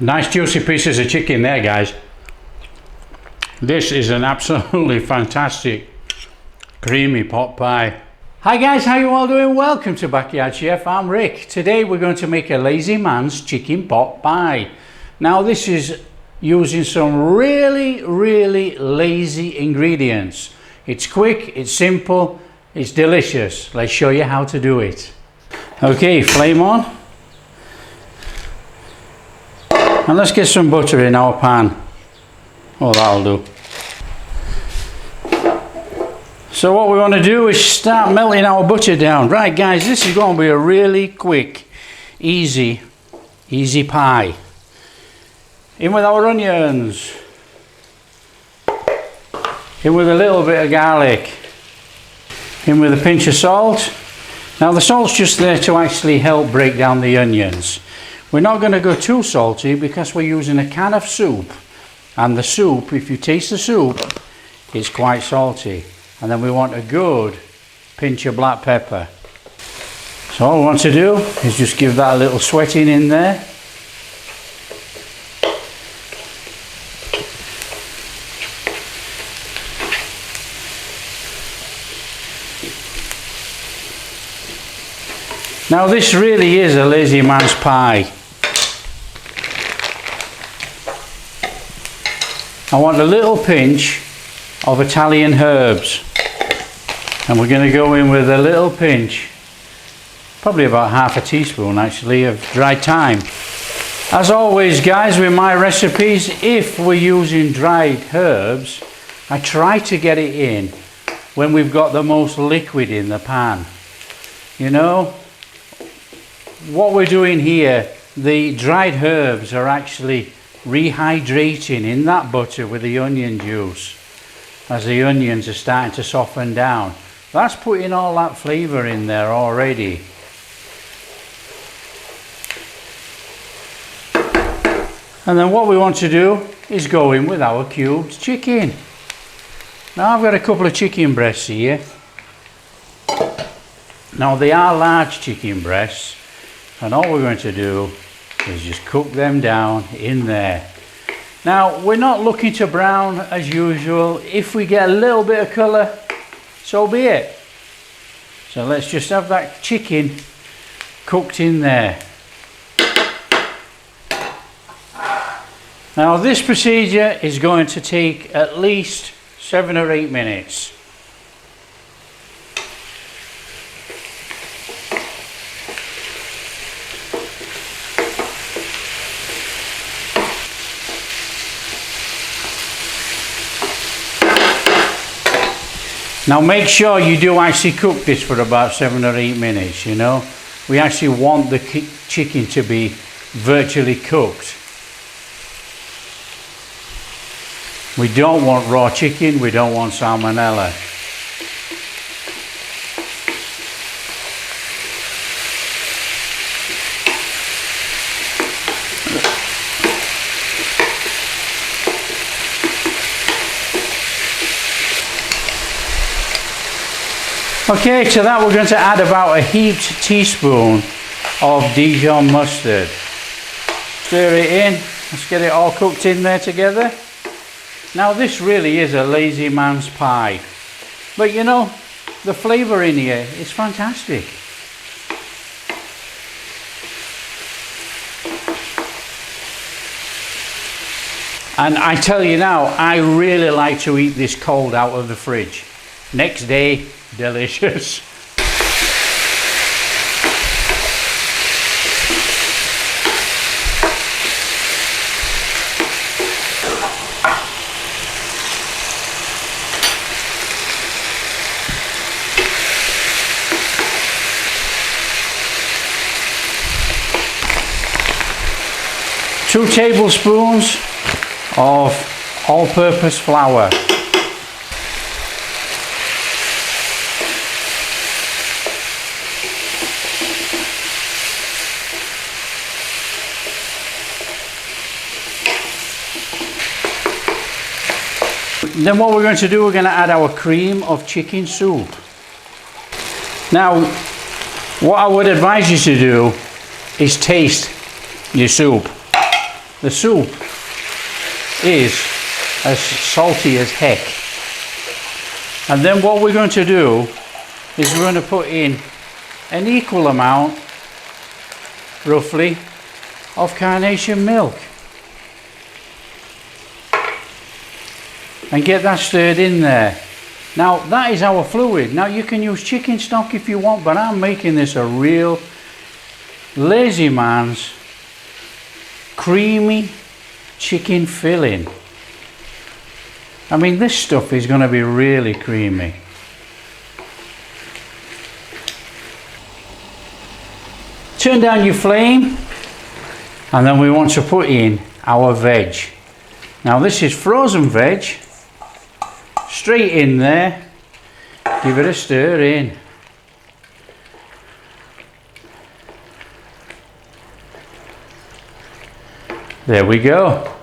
Nice juicy pieces of chicken there, guys. This is an absolutely fantastic creamy pot pie. Hi guys, how you all doing? Welcome to Backyard Chef. I'm Rick. Today we're going to make a lazy man's chicken pot pie. Now this is using some really lazy ingredients. It's quick, it's simple, it's delicious. Let's show you how to do it. Okay, flame on. And let's get some butter in our pan. Oh, that'll do. So what we want to do is start melting our butter down. Right guys, this is going to be a really quick, easy pie. In with our onions. In with a little bit of garlic. In with a pinch of salt. Now the salt's just there to actually help break down the onions. We're not going to go too salty because we're using a can of soup, and the soup, if you taste the soup, it's quite salty. And then we want a good pinch of black pepper. So all we want to do is just give that a little sweating in there. Now this really is a lazy man's pie. I want a little pinch of Italian herbs, and we're going to go in with a little pinch, probably about half a teaspoon actually, of dried thyme. As always guys, with my recipes, if we're using dried herbs, I try to get it in when we've got the most liquid in the pan. You know, what we're doing here, the dried herbs are actually rehydrating in that butter with the onion juice as the onions are starting to soften down. That's putting all that flavour in there already. And then what we want to do is go in with our cubed chicken. Now I've got a couple of chicken breasts here. Now they are large chicken breasts, and all we're going to do is just cook them down in there. Now we're not looking to brown as usual. If we get a little bit of colour, so be it. So let's just have that chicken cooked in there. Now this procedure is going to take at least 7 or 8 minutes. Now make sure you do actually cook this for about 7 or 8 minutes, you know. We actually want the chicken to be virtually cooked. We don't want raw chicken, we don't want salmonella. Okay, to that we're going to add about a heaped teaspoon of Dijon mustard. Stir it in, let's get it all cooked in there together. Now this really is a lazy man's pie, but you know, the flavour in here is fantastic. And I tell you now, I really like to eat this cold out of the fridge. Next day, delicious. Two tablespoons of all-purpose flour. Then what we're going to do, we're going to add our cream of chicken soup. Now, what I would advise you to do is taste your soup. the soup is as salty as heck. And then what we're going to do is we're going to put in an equal amount, roughly, of carnation milk. And get that stirred in there. Now that is our fluid. Now you can use chicken stock if you want, but I'm making this a real lazy man's creamy chicken filling. I mean, this stuff is going to be really creamy. Turn down your flame, and then we want to put in our veg. Now this is frozen veg, straight in there. Give it a stir in. There we go.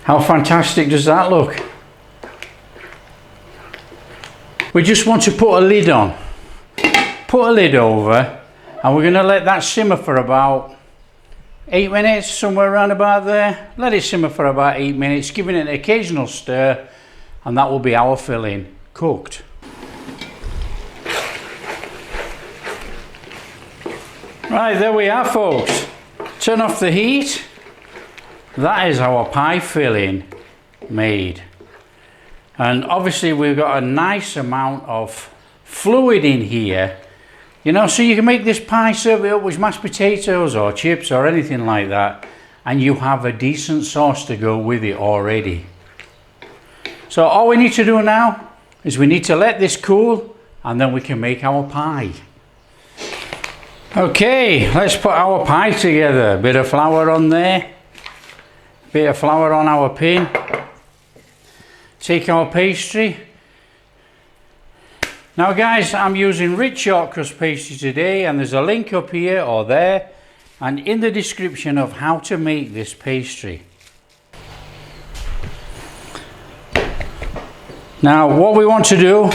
How fantastic does that look? We just want to put a lid on. Put a lid over, and we're going to let that simmer for about 8 minutes, somewhere around about there. Let it simmer for about 8 minutes, giving it an occasional stir, and that will be our filling cooked. Right, there we are, folks. Turn off the heat. That is our pie filling made. And obviously we've got a nice amount of fluid in here, you know, so you can make this pie, serve it up with mashed potatoes or chips or anything like that, and you have a decent sauce to go with it already. So all we need to do now is we need to let this cool, and then we can make our pie. Okay, let's put our pie together. Bit of flour on there, bit of flour on our pin. Take our pastry. Now guys, I'm using rich short crust pastry today, and there's a link up here or there and in the description of how to make this pastry. Now what we want to do,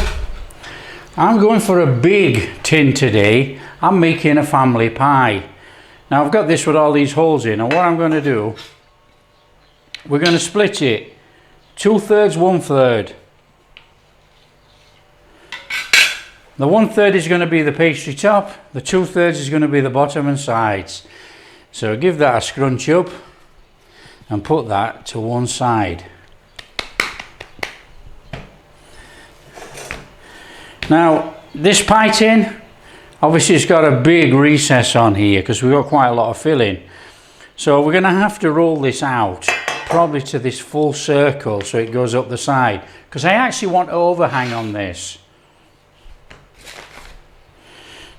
I'm going for a big tin today. I'm making a family pie. Now I've got this with all these holes in, and what I'm going to do, we're going to split it 2/3, 1/3. The 1/3 is going to be the pastry top, the 2/3 is going to be the bottom and sides. So give that a scrunch up and put that to one side. Now this pie tin, obviously it's got a big recess on here because we've got quite a lot of filling. So we're going to have to roll this out probably to this full circle so it goes up the side, because I actually want overhang on this.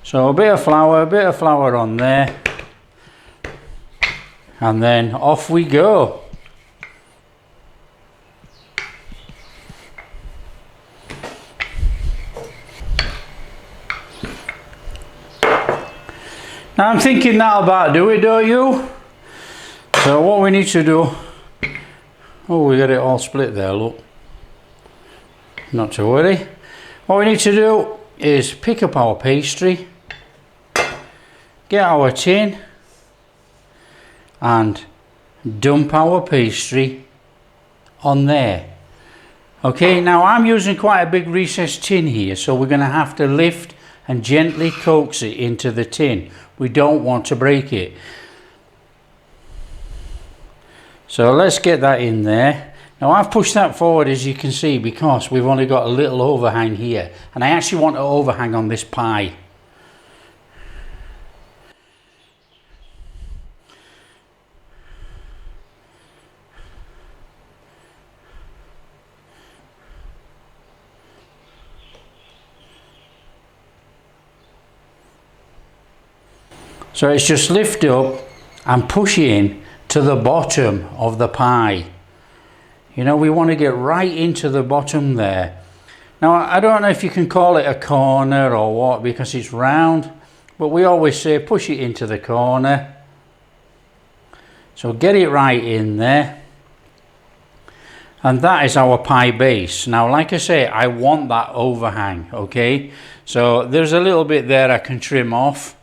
So a bit of flour on there, and then off we go. Now I'm thinking that'll about do it, don't you? So what we need to do, oh, we got it all split there, look. Not to worry. What we need to do is pick up our pastry, get our tin, and dump our pastry on there. Okay, now I'm using quite a big recessed tin here, so we're going to have to lift and gently coax it into the tin. We don't want to break it. So let's get that in there. Now I've pushed that forward, as you can see, because we've only got a little overhang here, and I actually want an overhang on this pie. So it's just lift up and push in to the bottom of the pie. You know, we want to get right into the bottom there. Now I don't know if you can call it a corner or what, because it's round, but we always say push it into the corner. So get it right in there, and that is our pie base. Now like I say, I want that overhang. Okay, so there's a little bit there I can trim off.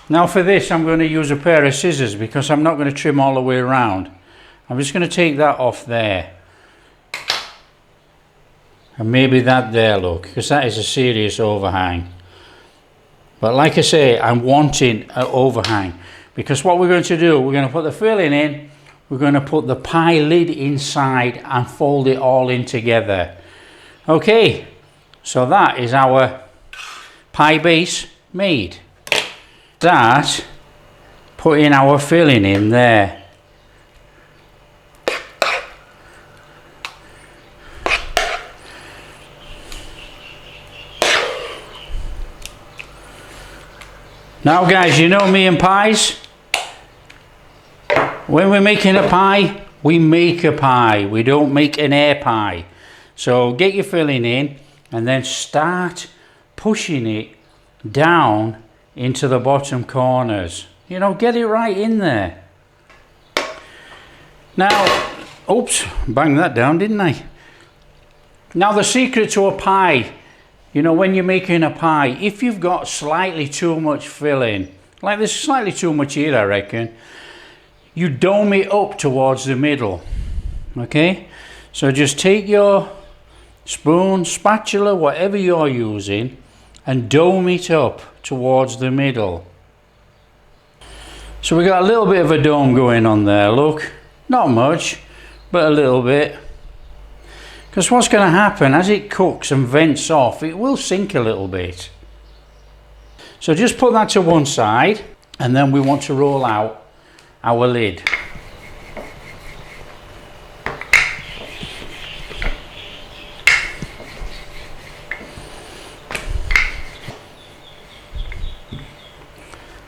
Now for this I'm going to use a pair of scissors because I'm not going to trim all the way around. I'm just going to take that off there. And maybe that there, look, because that is a serious overhang. But like I say, I'm wanting an overhang. Because what we're going to do, we're going to put the filling in, we're going to put the pie lid inside and fold it all in together. Okay, so that is our pie base made. That, putting our filling in there. Now guys, you know me and pies. When we're making a pie, we make a pie. We don't make an air pie. So get your filling in and then start pushing it down into the bottom corners. You know, get it right in there. Now, oops, banged that down, didn't I? Now the secret to a pie, you know, when you're making a pie, if you've got slightly too much filling, like there's slightly too much here, I reckon, you dome it up towards the middle. Okay, so just take your spoon, spatula, whatever you're using, and dome it up towards the middle. So we got a little bit of a dome going on there, look. Not much, but a little bit. Because what's going to happen, as it cooks and vents off, it will sink a little bit. So just put that to one side, and then we want to roll out our lid.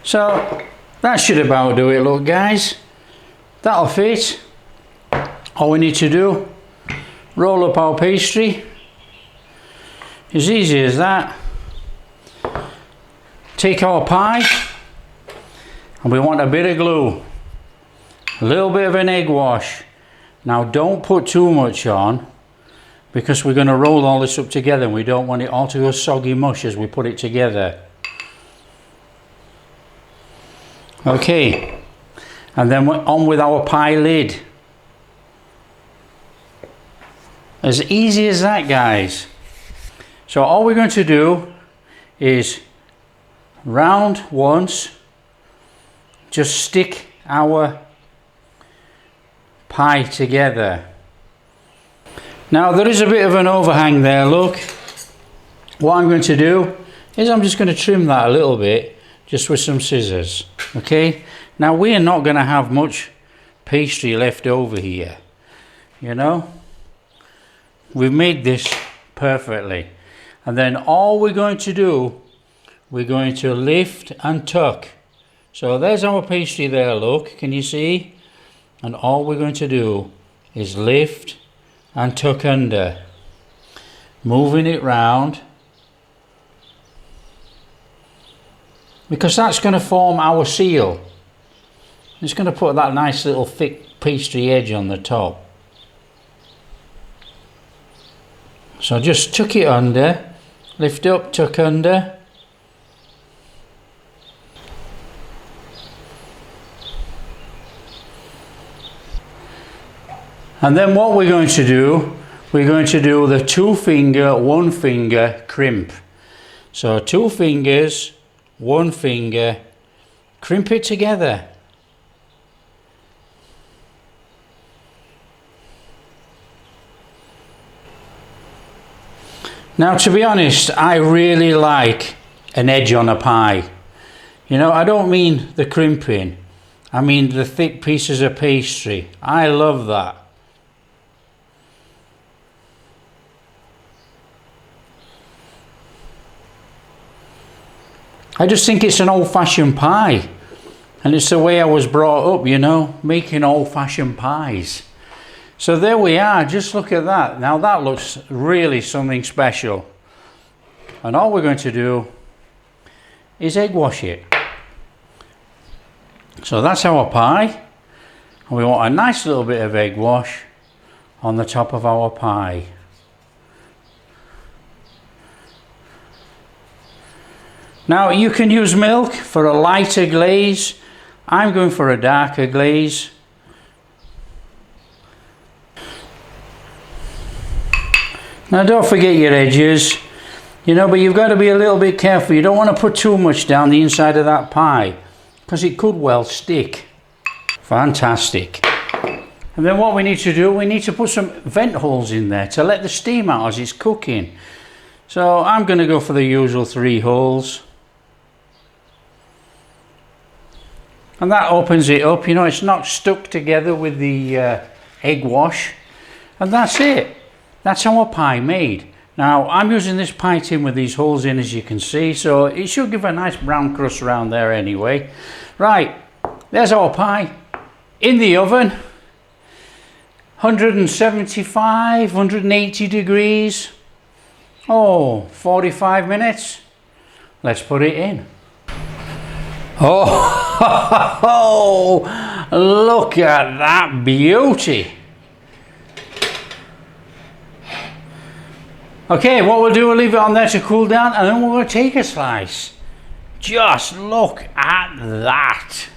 So that should about do it, look guys. That'll fit. All we need to do, roll up our pastry. As easy as that. Take our pie, and we want a bit of glue. A little bit of an egg wash. Now don't put too much on, because we're going to roll all this up together and we don't want it all to go soggy mush as we put it together. Okay, and then we're on with our pie lid. As easy as that, guys. So all we're going to do is round once, just stick our pie together. Now there is a bit of an overhang there, look. What I'm going to do is I'm just going to trim that a little bit, just with some scissors. Okay, now we are not going to have much pastry left over here, you know. We've made this perfectly, and then all we're going to do, we're going to lift and tuck. So there's our pastry there, look, can you see? And all we're going to do is lift and tuck under, moving it round, because that's going to form our seal. It's going to put that nice little thick pastry edge on the top. So just tuck it under, lift up, tuck under. And then what we're going to do, we're going to do the 2 finger, 1 finger crimp. So 2 fingers, 1 finger, crimp it together. Now to be honest, I really like an edge on a pie. You know, I don't mean the crimping, I mean the thick pieces of pastry. I love that. I just think it's an old-fashioned pie, and it's the way I was brought up, you know, making old-fashioned pies. So there we are, just look at that. Now that looks really something special. And all we're going to do is egg wash it. So that's our pie, and we want a nice little bit of egg wash on the top of our pie. Now you can use milk for a lighter glaze. I'm going for a darker glaze. Now don't forget your edges, you know, but you've got to be a little bit careful. You don't want to put too much down the inside of that pie because it could well stick. Fantastic. And then what we need to do, we need to put some vent holes in there to let the steam out as it's cooking. So I'm going to go for the usual 3 holes. And that opens it up, you know, it's not stuck together with the egg wash. And that's it. That's our pie made. Now I'm using this pie tin with these holes in, as you can see, so it should give a nice brown crust around there anyway. Right, there's our pie in the oven. 175, 180 degrees. Oh, 45 minutes. Let's put it in. Oh, look at that beauty. Okay, what we'll do, we'll leave it on there to cool down, and then we'll take a slice. Just look at that.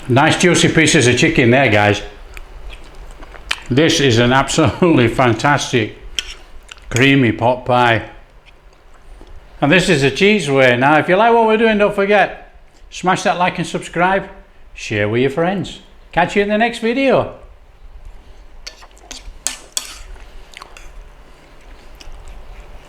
Nice juicy pieces of chicken there, guys. This is an absolutely fantastic creamy pot pie. And this is a cheese way. Now if you like what we're doing, don't forget, smash that like and subscribe, share with your friends. Catch you in the next video.